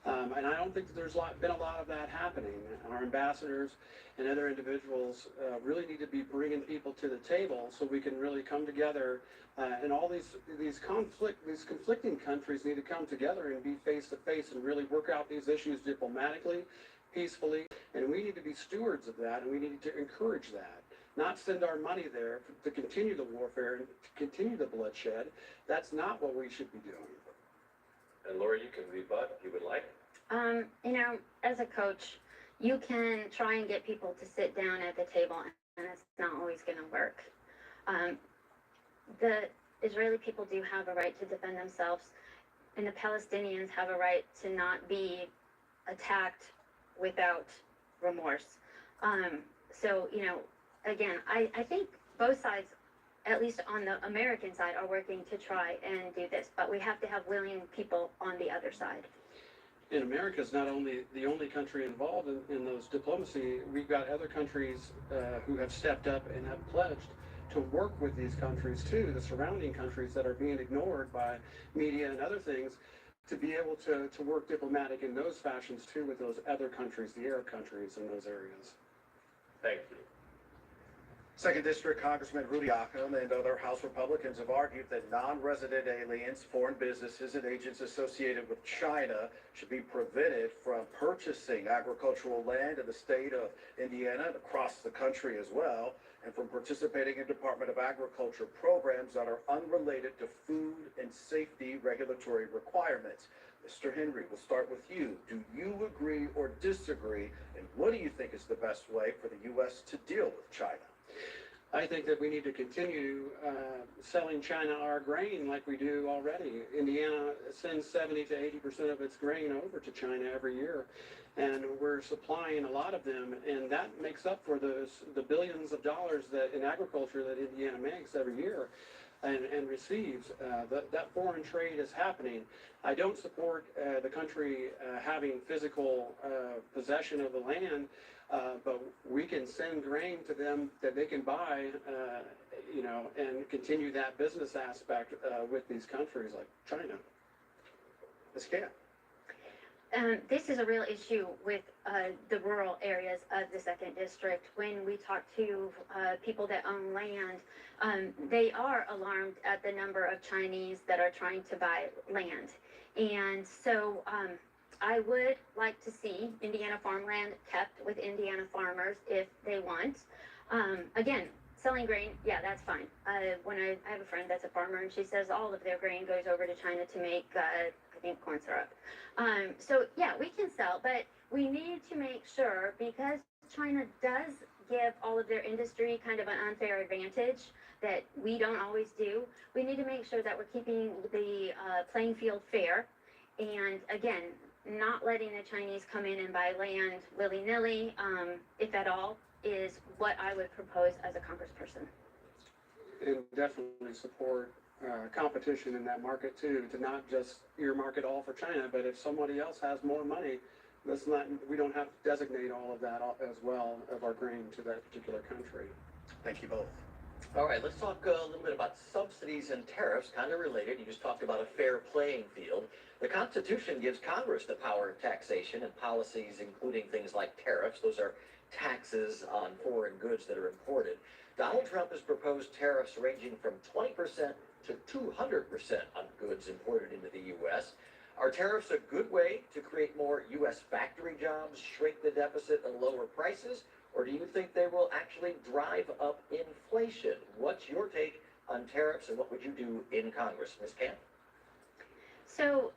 S8: And I don't think that there's been a lot of that happening. Our ambassadors and other individuals really need to be bringing people to the table so we can really come together. And all these conflicting countries need to come together and be face to face and really work out these issues diplomatically, peacefully. And we need to be stewards of that, and we need to encourage that. Not send our money there to continue the warfare and to continue the bloodshed. That's not what we should be doing.
S7: And Laura, you can rebut if you would like.
S5: You know, as a coach, you can try and get people to sit down at the table, and it's not always going to work. The Israeli people do have a right to defend themselves, and the Palestinians have a right to not be attacked without remorse. So, you know, again, I think both sides, at least on the American side, are working to try and do this, but we have to have willing people on the other side.
S8: And America is not only the only country involved in those diplomacy. We've got other countries who have stepped up and have pledged to work with these countries too, the surrounding countries that are being ignored by media and other things, to be able to work diplomatic in those fashions too with those other countries, the Arab countries in those areas.
S7: Thank you.
S9: Second District Congressman Rudy Yakym and other House Republicans have argued that non-resident aliens, foreign businesses, and agents associated with China should be prevented from purchasing agricultural land in the state of Indiana and across the country as well, and from participating in Department of Agriculture programs that are unrelated to food and safety regulatory requirements. Mr. Henry, we'll start with you. Do you agree or disagree, and what do you think is the best way for the U.S. to deal with China?
S8: I think that we need to continue selling China our grain like we do already. Indiana sends 70 to 80% of its grain over to China every year, and we're supplying a lot of them, and that makes up for the billions of dollars that in agriculture that Indiana makes every year and receives. That foreign trade is happening. I don't support the country having physical possession of the land, but we can send grain to them that they can buy, you know, and continue that business aspect with these countries like China.
S9: Ms. Camp.
S5: This is a real issue with the rural areas of the second district. When we talk to people that own land, they are alarmed at the number of Chinese that are trying to buy land. And so I would like to see Indiana farmland kept with Indiana farmers if they want. Again, selling grain, yeah, that's fine. When I have a friend that's a farmer, and she says all of their grain goes over to China to make, I think, corn syrup. So yeah, we can sell, but we need to make sure, because China does give all of their industry kind of an unfair advantage that we don't always do. We need to make sure that we're keeping the playing field fair. And again, not letting the Chinese come in and buy land willy-nilly, if at all, is what I would propose as a congressperson.
S8: And definitely support competition in that market too, to not just earmark it all for China, but if somebody else has more money, we don't have to designate all of that as well of our grain to that particular country.
S9: Thank you both.
S10: All right, let's talk a little bit about subsidies and tariffs, kind of related. You just talked about a fair playing field. The Constitution gives Congress the power of taxation and policies, including things like tariffs. Those are taxes on foreign goods that are imported. Donald Trump has proposed tariffs ranging from 20% to 200% on goods imported into the U.S. Are tariffs a good way to create more U.S. factory jobs, shrink the deficit, and lower prices? Or do you think they will actually drive up inflation? What's your take on tariffs, and what would you do in Congress? Ms. Camp?
S5: So,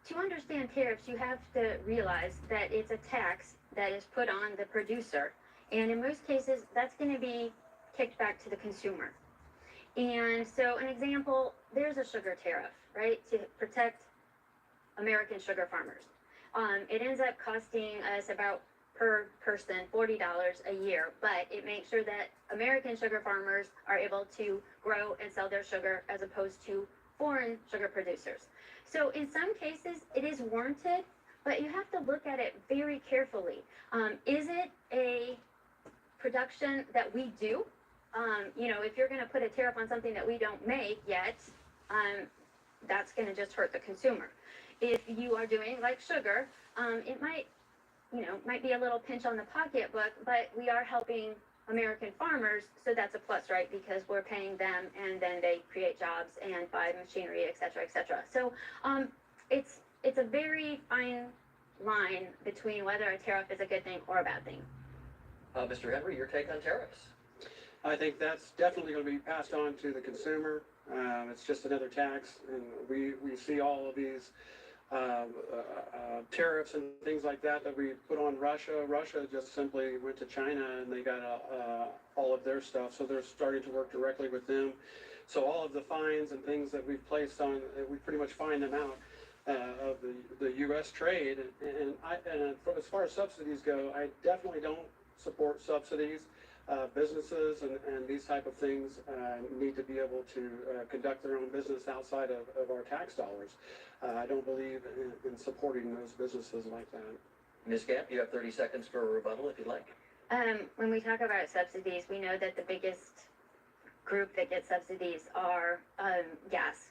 S5: to understand tariffs, you have to realize that it's a tax that is put on the producer. And in most cases, that's going to be kicked back to the consumer. And so, an example, there's a sugar tariff, right, to protect American sugar farmers. It ends up costing us about per person $40 a year, but it makes sure that American sugar farmers are able to grow and sell their sugar as opposed to foreign sugar producers. So in some cases it is warranted, but you have to look at it very carefully. Is it a production that we do? You know, if you're going to put a tariff on something that we don't make yet, that's going to just hurt the consumer. If you are doing like sugar, it might be a little pinch on the pocketbook, but we are helping American farmers, so that's a plus, right? Because we're paying them, and then they create jobs and buy machinery, et cetera, et cetera. So it's a very fine line between whether a tariff is a good thing or a bad thing.
S10: Mr. Henry, your take on tariffs?
S8: I think that's definitely going to be passed on to the consumer. It's just another tax, and we see all of these tariffs and things like that we put on Russia. Russia just simply went to China and they got all of their stuff, so they're starting to work directly with them. So all of the fines and things that we've placed on, we pretty much fine them out of the U.S. trade. And as far as subsidies go, I definitely don't support subsidies. Businesses and these type of things need to be able to conduct their own business outside of our tax dollars. I don't believe in supporting those businesses like that.
S10: Ms. Camp, you have 30 seconds for a rebuttal if you'd like.
S5: When we talk about subsidies, we know that the biggest group that gets subsidies are gas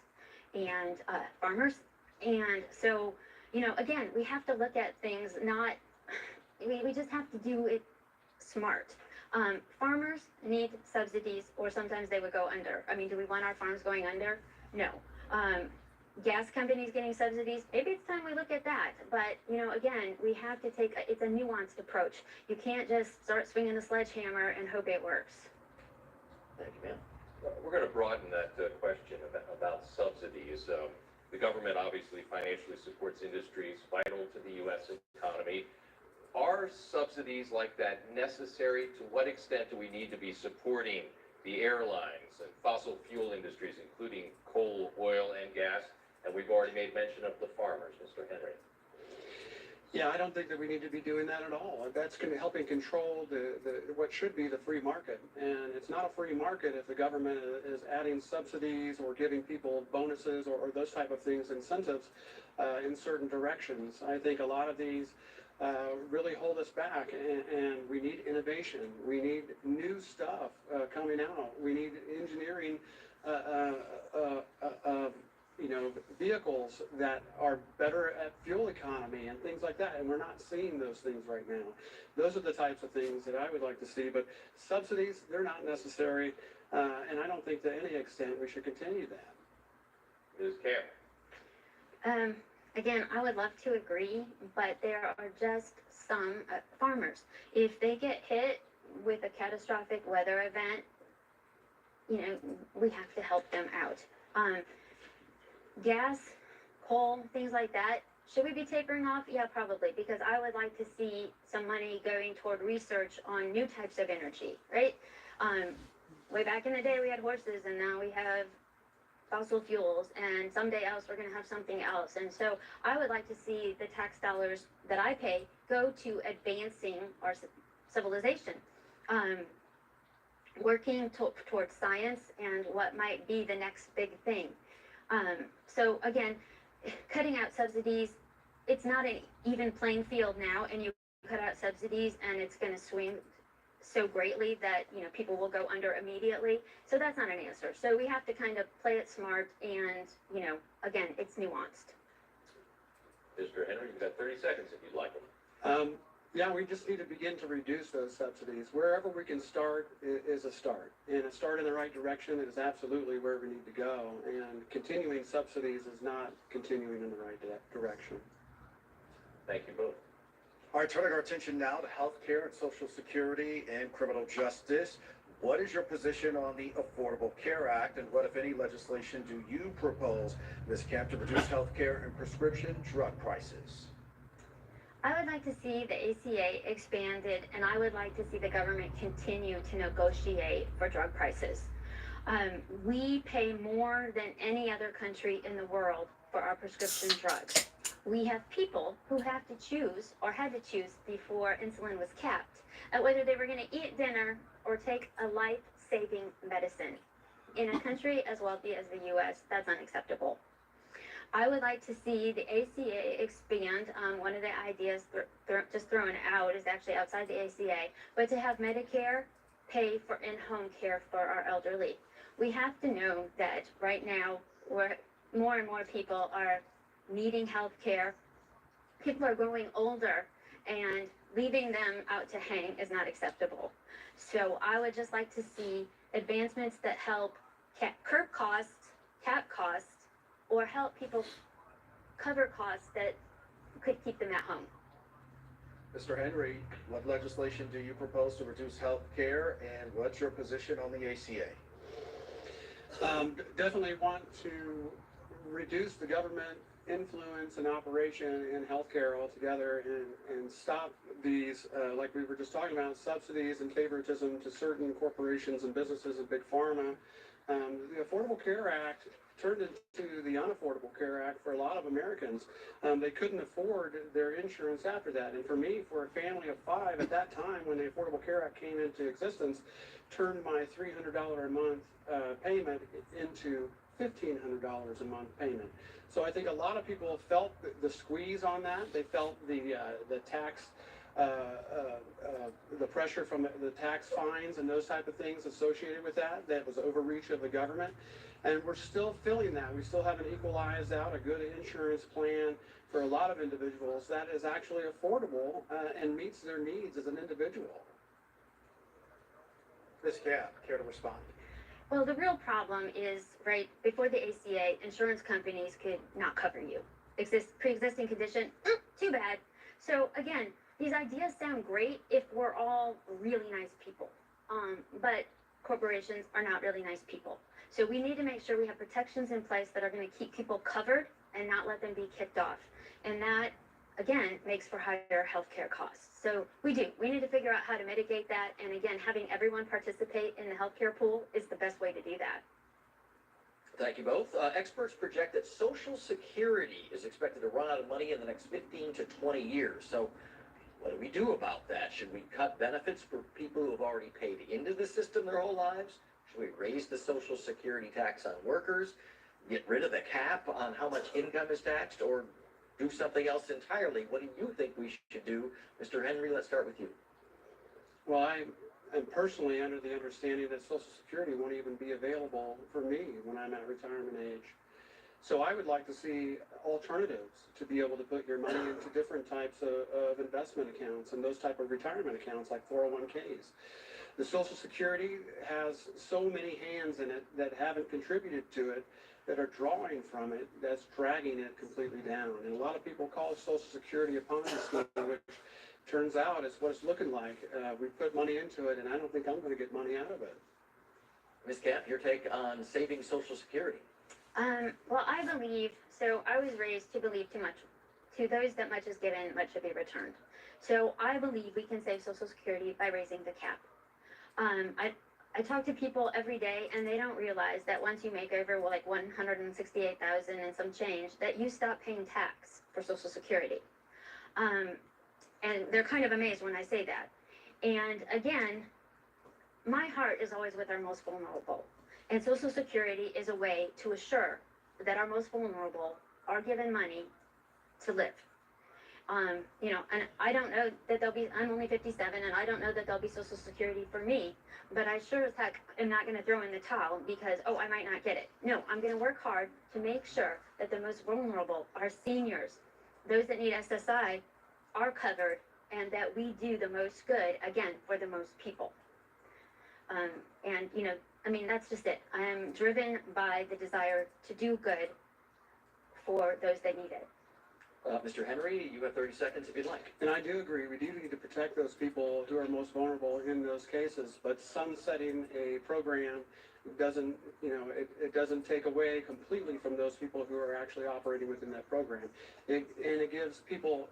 S5: and farmers. And so, again, we have to look at things we just have to do it smart. Farmers need subsidies, or sometimes they would go under. I mean, do we want our farms going under? No. Gas companies getting subsidies, maybe it's time we look at that. But, again, we have to it's a nuanced approach. You can't just start swinging the sledgehammer and hope it works.
S10: Thank you, ma'am.
S7: We're going to broaden that question about subsidies. The government obviously financially supports industries vital to the U.S. economy. Are subsidies like that necessary? To what extent do we need to be supporting the airlines and fossil fuel industries, including coal, oil, and gas? And we've already made mention of the farmers, Mr. Henry.
S8: Yeah, I don't think that we need to be doing that at all. That's going to helping control what should be the free market. And it's not a free market if the government is adding subsidies or giving people bonuses or those type of things, incentives in certain directions. I think a lot of these really hold us back, and we need innovation. We need new stuff coming out. We need engineering vehicles that are better at fuel economy and things like that, and we're not seeing those things right now. Those are the types of things that I would like to see, but subsidies, they're not necessary, and I don't think to any extent we should continue that.
S7: Ms. Camp.
S5: Again, I would love to agree, but there are just some farmers. If they get hit with a catastrophic weather event, we have to help them out. Gas, coal, things like that, should we be tapering off? Yeah, probably, because I would like to see some money going toward research on new types of energy, right? Way back in the day, we had horses, and now we have fossil fuels, and someday else we're going to have something else. And so I would like to see the tax dollars that I pay go to advancing our civilization, working towards science and what might be the next big thing. So again, cutting out subsidies, it's not an even playing field now, and you cut out subsidies and it's going to swing so greatly that, you know, people will go under immediately. So that's not an answer. So we have to kind of play it smart, and, you know, again, it's nuanced.
S7: Mr. Henry, you've got 30 seconds if you'd like them.
S8: Yeah, we just need to begin to reduce those subsidies. Wherever we can start is a start. And a start in the right direction is absolutely where we need to go. And continuing subsidies is not continuing in the right direction.
S7: Thank you both.
S9: All right, turning our attention now to healthcare and Social Security and criminal justice. What is your position on the Affordable Care Act, and what, if any, legislation do you propose, Ms. Camp, to reduce healthcare and prescription drug prices?
S5: I would like to see the ACA expanded, and I would like to see the government continue to negotiate for drug prices. We pay more than any other country in the world for our prescription drugs. We have people who have to choose, or had to choose before insulin was capped, whether they were going to eat dinner or take a life-saving medicine. In a country as wealthy as the U.S., that's unacceptable. I would like to see the ACA expand. One of the ideas just thrown out is actually outside the ACA, but to have Medicare pay for in-home care for our elderly. We have to know that right now, more and more people are needing health care. People are growing older, and leaving them out to hang is not acceptable. So I would just like to see advancements that help curb costs, cap costs, or help people cover costs that could keep them at home.
S9: Mr. Henry, what legislation do you propose to reduce health care, and what's your position on the ACA?
S8: Definitely want to reduce the government influence and operation in healthcare altogether, and stop these, like we were just talking about, subsidies and favoritism to certain corporations and businesses and big pharma. The Affordable Care Act turned into the Unaffordable Care Act for a lot of Americans. They couldn't afford their insurance after that. And for me, for a family of 5 at that time, when the Affordable Care Act came into existence, turned my $300 a month payment into $1,500 a month payment. So I think a lot of people felt the squeeze on that. They felt the tax, the pressure from the tax fines and those type of things associated with that. That was overreach of the government. And we're still feeling that. We still haven't equalized out a good insurance plan for a lot of individuals that is actually affordable and meets their needs as an individual.
S9: Ms. Camp, care to respond?
S5: Well, the real problem is, right, before the ACA, insurance companies could not cover you. Pre-existing condition, too bad. So again, these ideas sound great if we're all really nice people. But corporations are not really nice people. So we need to make sure we have protections in place that are going to keep people covered and not let them be kicked off. And that, again, makes for higher healthcare costs. So we need to figure out how to mitigate that. And again, having everyone participate in the healthcare pool is the best way to do that.
S10: Thank you both. Experts project that Social Security is expected to run out of money in the next 15 to 20 years. So what do we do about that? Should we cut benefits for people who have already paid into the system their whole lives? Should we raise the Social Security tax on workers, get rid of the cap on how much income is taxed, or do something else entirely? What do you think we should do? Mr. Henry, let's start with you.
S8: Well, I am personally under the understanding that Social Security won't even be available for me when I'm at retirement age. So I would like to see alternatives to be able to put your money into different types of investment accounts and those type of retirement accounts like 401ks. The Social Security has so many hands in it that haven't contributed to it, that are drawing from it, that's dragging it completely down. And a lot of people call Social Security a Ponzi scheme, which turns out is what it's looking like. We put money into it, and I don't think I'm going to get money out of it.
S10: Ms. Camp, your take on saving Social Security?
S5: Well, I was raised to believe too to those that much is given, much should be returned. So I believe we can save Social Security by raising the cap. I talk to people every day, and they don't realize that once you make over like 168,000 and some change, that you stop paying tax for Social Security. And they're kind of amazed when I say that. And again, my heart is always with our most vulnerable. And Social Security is a way to assure that our most vulnerable are given money to live. You know, and I don't know that there'll be, I'm only 57, and I don't know that there'll be Social Security for me, but I sure as heck am not going to throw in the towel because, oh, I might not get it. No, I'm going to work hard to make sure that the most vulnerable, our seniors, those that need SSI, are covered, and that we do the most good, again, for the most people. And, you know, I mean, that's just it. I am driven by the desire to do good for those that need it.
S10: Mr. Henry, you have 30 seconds if you'd like.
S8: And I do agree, we do need to protect those people who are most vulnerable in those cases, but sunsetting a program doesn't, you know, it doesn't take away completely from those people who are actually operating within that program. And it gives people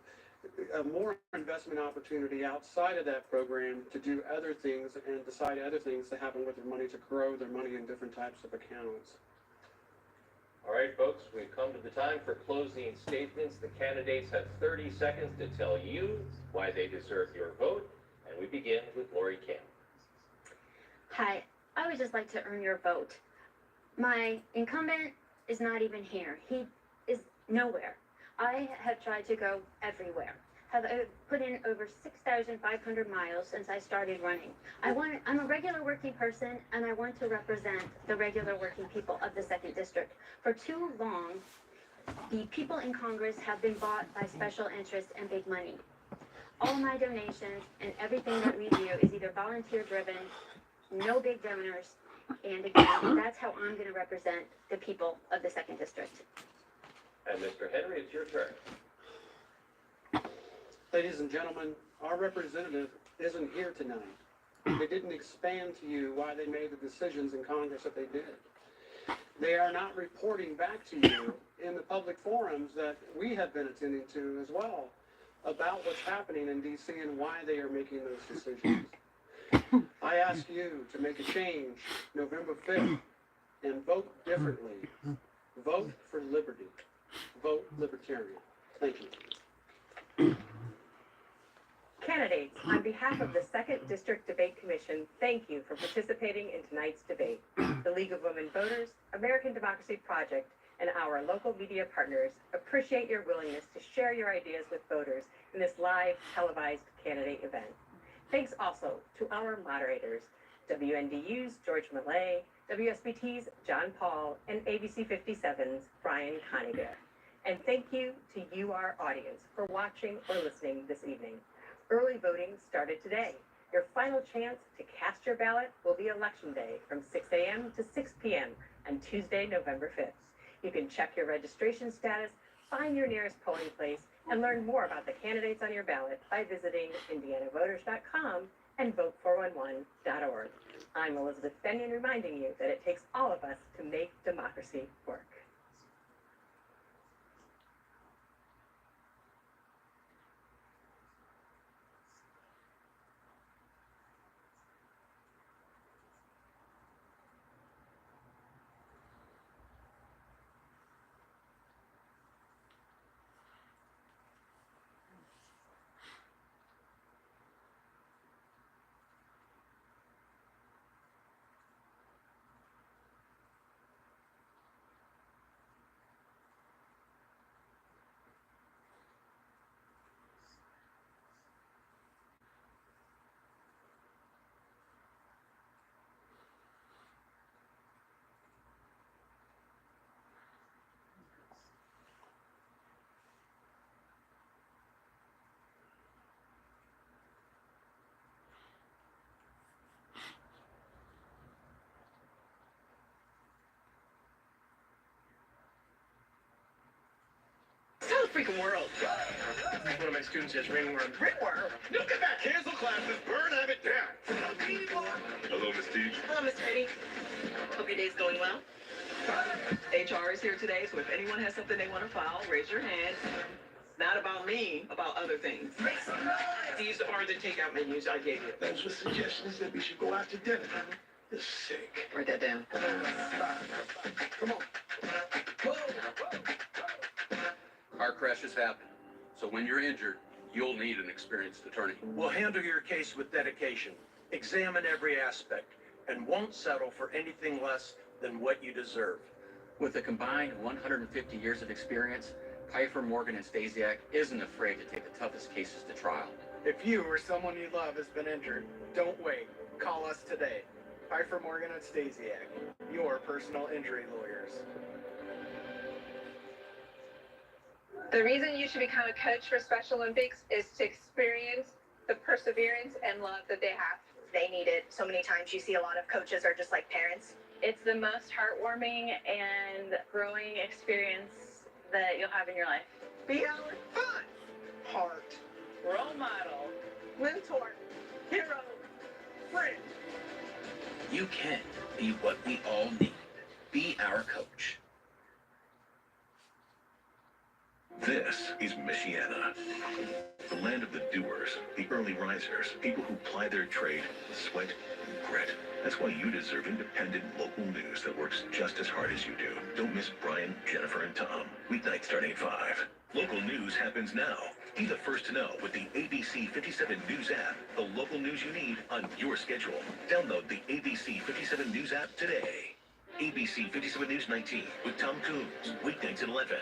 S8: a more investment opportunity outside of that program to do other things and decide other things to happen with their money, to grow their money in different types of accounts.
S7: All right, folks, we've come to the time for closing statements. The candidates have 30 seconds to tell you why they deserve your vote, and we begin with Lori Camp.
S5: Hi, I would just like to earn your vote. My incumbent is not even here. He is nowhere. I have tried to go everywhere. Have put in over 6,500 miles since I started running. I'm a regular working person, and I want to represent the regular working people of the 2nd District. For too long, the people in Congress have been bought by special interests and big money. All my donations and everything that we do is either volunteer driven, no big donors, and again, that's how I'm going to represent the people of the 2nd District.
S7: And Mr. Henry, it's your turn.
S8: Ladies and gentlemen, our representative isn't here tonight. They didn't expand to you why they made the decisions in Congress that they did. They are not reporting back to you in the public forums that we have been attending to as well about what's happening in D.C. and why they are making those decisions. I ask you to make a change November 5th and vote differently. Vote for liberty. Vote Libertarian. Thank you.
S6: Candidates, on behalf of the 2nd District Debate Commission, thank you for participating in tonight's debate. The League of Women Voters, American Democracy Project, and our local media partners appreciate your willingness to share your ideas with voters in this live televised candidate event. Thanks also to our moderators, WNDU's George Millay, WSBT's John Paul, and ABC 57's Brian Coniger. And thank you to you, our audience, for watching or listening this evening. Early voting started today. Your final chance to cast your ballot will be Election Day from 6 a.m. to 6 p.m. on Tuesday, November 5th. You can check your registration status, find your nearest polling place, and learn more about the candidates on your ballot by visiting indianavoters.com and vote411.org. I'm Elizabeth Bennion reminding you that it takes all of us to make democracy work.
S4: Tell the freaking world. One of my students has ringworm. Ringworm? Look at that. Cancel classes. Burn have it down.
S1: Hello, Miss T.
S11: Hello, Mr. Eddie. Hope your day's going well. HR is here today, so if anyone has something they want to file, raise your hand. Not about me, about other things. These are the takeout menus I gave you.
S4: Those were suggestions that we should go out to dinner. You're sick.
S11: Write that down.
S4: Come on.
S12: Car crashes happen, so when you're injured, you'll need an experienced attorney.
S9: We'll handle your case with dedication, examine every aspect, and won't settle for anything less than what you deserve.
S13: With a combined 150 years of experience, Kiefer, Morgan, and Stasiak isn't afraid to take the toughest cases to trial.
S14: If you or someone you love has been injured, don't wait. Call us today. Kiefer, Morgan, and Stasiak, your personal injury lawyers.
S15: The reason you should become a coach for Special Olympics is to experience the perseverance and love that they have.
S6: They need it. So many times you see a lot of coaches are just like parents.
S15: It's the most heartwarming and growing experience that you'll have in your life.
S11: Be our fun, heart,
S15: Role model.
S11: mentor, hero, friend.
S1: You can be what we all need. Be our coach. This is Michiana, the land of the doers, the early risers, people who ply their trade with sweat and grit. That's why you deserve independent local news that works just as hard as you do. Don't miss Brian, Jennifer, and Tom. Weeknight starting at 5. Local news happens now. Be the first to know with the ABC 57 News app. The local news you need on your schedule. Download the ABC 57 News app today. ABC 57 News 19 with Tom Coombs. Weeknights at 11.